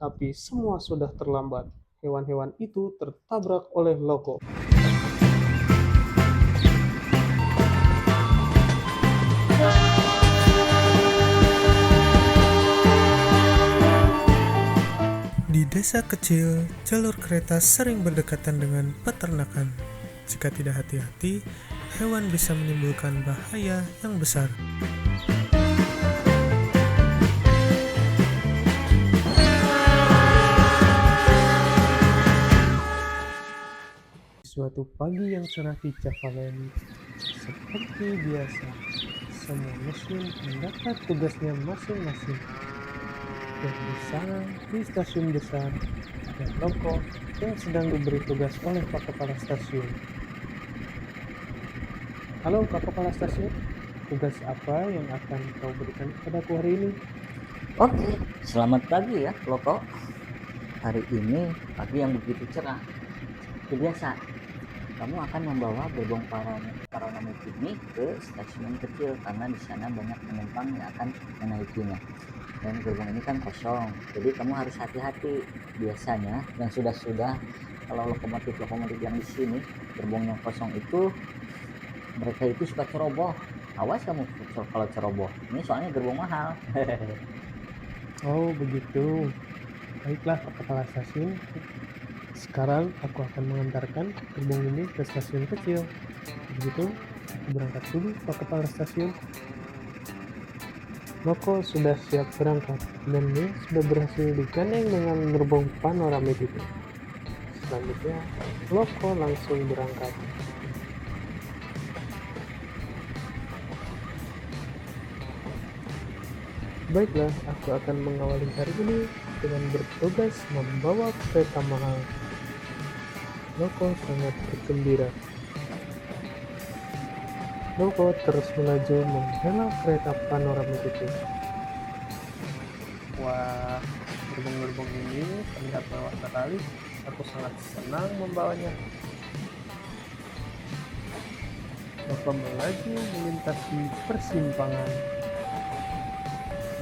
tapi semua sudah terlambat. Hewan-hewan itu tertabrak oleh Loko. Di desa kecil, jalur kereta sering berdekatan dengan peternakan. Jika tidak hati-hati, hewan bisa menimbulkan bahaya yang besar. Suatu pagi yang cerah di Cavalen, seperti biasa, semua muslim mendapat tugasnya masing-masing. Dan di sana, di stasiun besar, ada Loko yang sedang diberi tugas oleh Pak Kepala Stasiun. Halo Pak Kepala Stasiun, tugas apa yang akan kau berikan kepadaku hari ini? Oke, selamat pagi ya, Loko. Hari ini pagi yang begitu cerah. Seperti biasa, kamu akan membawa gerbong Paranamik ini ke stasiun kecil karena di sana banyak penumpang yang akan menaikinya. Dan gerbong ini kan kosong, jadi kamu harus hati-hati. Biasanya yang sudah kalau lokomotif yang di sini gerbongnya kosong itu mereka itu suka ceroboh. Awas kamu kalau ceroboh. Ini soalnya gerbong mahal. Oh begitu, baiklah Pak Kepala Stasiun. Sekarang aku akan mengantarkan gerbong ini ke stasiun kecil. Begitu, aku berangkat dulu Pak Kepala Stasiun. Loko sudah siap berangkat dan dia sudah berhasil digandeng dengan gerbong panoramik itu. Selanjutnya, Loko langsung berangkat. Baiklah, aku akan mengawali hari ini dengan bertugas membawa kereta mahal. Loko sangat bergembira. Loko terus melaju membela kereta panoramik itu. Wah, gerbong-gerbong ini terlihat mewah sekali. Aku sangat senang membawanya. Loko melaju melintasi persimpangan.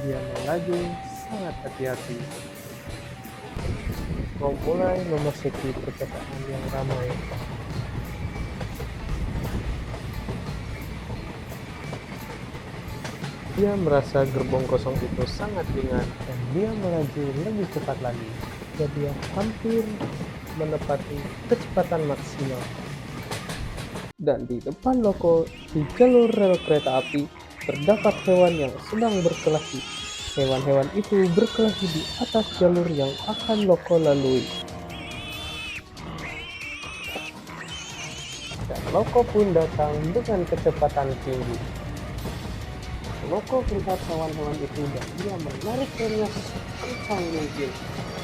Dia melaju sangat hati-hati. Loko mulai memasuki perkotaan yang ramai. Dia merasa gerbong kosong itu sangat ringan dan dia melaju lebih cepat lagi. Dan dia hampir menepati kecepatan maksimal. Dan di depan Loko, di jalur rel kereta api, terdapat hewan yang sedang berkelahi. Hewan-hewan itu berkelahi di atas jalur yang akan Loko lalui. Dan Loko pun datang dengan kecepatan tinggi. Loko melihat hewan-hewan itu dan dia menarik remnya sekencang mungkin.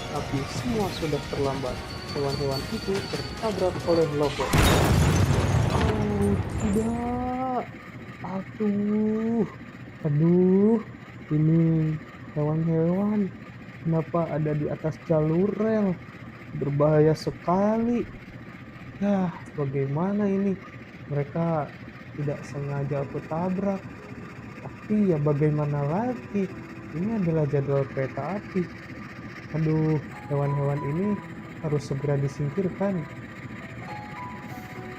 Tapi semua sudah terlambat. Hewan-hewan itu tertabrak oleh Loko. Oh, tidak. Aduh, ini hewan-hewan. Kenapa ada di atas jalur rel? Berbahaya sekali. Ya, bagaimana ini? Mereka tidak sengaja aku tabrak. Tapi ya bagaimana lagi? Ini adalah jadwal kereta api. Aduh, hewan-hewan ini harus segera disingkirkan.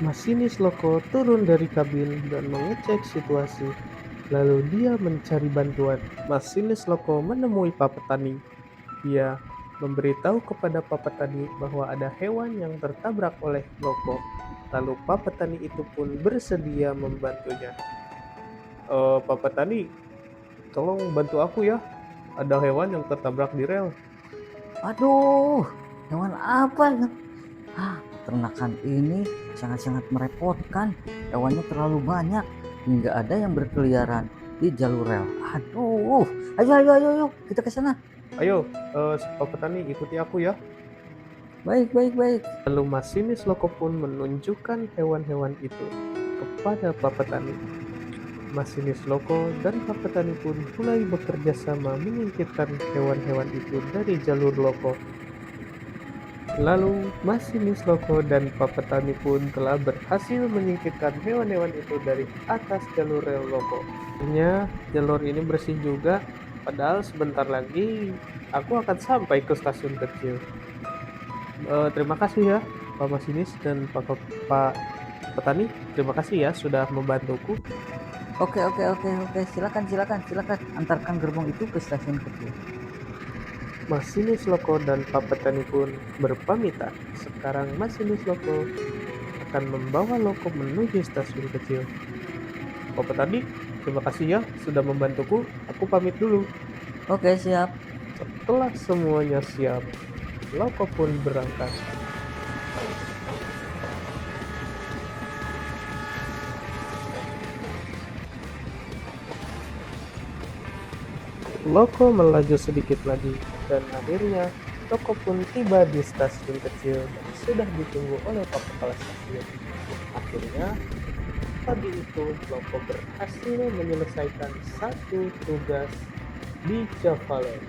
Masinis Loko turun dari kabin dan mengecek situasi. Lalu dia mencari bantuan. Masinis Loko menemui Pak Petani. Dia memberitahu kepada Pak Petani bahwa ada hewan yang tertabrak oleh Loko. Lalu Pak Petani itu pun bersedia membantunya. Pak Petani, tolong bantu aku ya. Ada hewan yang tertabrak di rel. Aduh, hewan apa ya? Peternakan ini sangat-sangat merepotkan. Hewannya terlalu banyak hingga ada yang berkeliaran di jalur rel. Aduh, ayo, kita ke sana. Ayo, Pak Petani ikuti aku ya. Baik. Lalu masinis Loko pun menunjukkan hewan-hewan itu kepada Pak Petani. Masinis Loko dan Pak Petani pun mulai bekerja sama menyingkirkan hewan-hewan itu dari jalur Loko. Lalu masinis Loko dan Pak Petani pun telah berhasil menyingkirkan hewan-hewan itu dari atas jalur rel Loko. Akhirnya jalur ini bersih juga. Padahal sebentar lagi aku akan sampai ke stasiun kecil. Terima kasih ya, Pak Masinis dan Pak Petani. Terima kasih ya sudah membantuku. Oke, silakan, antarkan gerbong itu ke stasiun kecil. Masinis Loko dan Pak Petani pun berpamitan. Sekarang Masinis Loko akan membawa Loko menuju stasiun kecil. Pak Petani, terima kasih ya sudah membantuku. Aku pamit dulu. Oke, siap. Setelah semuanya siap, Loko pun berangkat. Loko melaju sedikit lagi, dan akhirnya Loko pun tiba di stasiun kecil dan sudah ditunggu oleh Pak Kepala Stasiun. Akhirnya, pagi itu Loko berhasil menyelesaikan satu tugas di Javaland.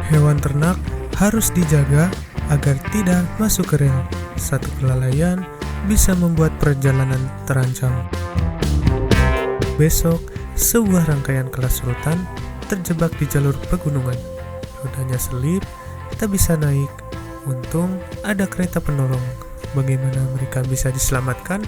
Hewan ternak harus dijaga agar tidak masuk ke rel. Satu kelalaian bisa membuat perjalanan terancam. Besok, sebuah rangkaian kelas rutan terjebak di jalur pegunungan. Rodanya selip, tak bisa naik. Untung ada kereta penolong. Bagaimana mereka bisa diselamatkan?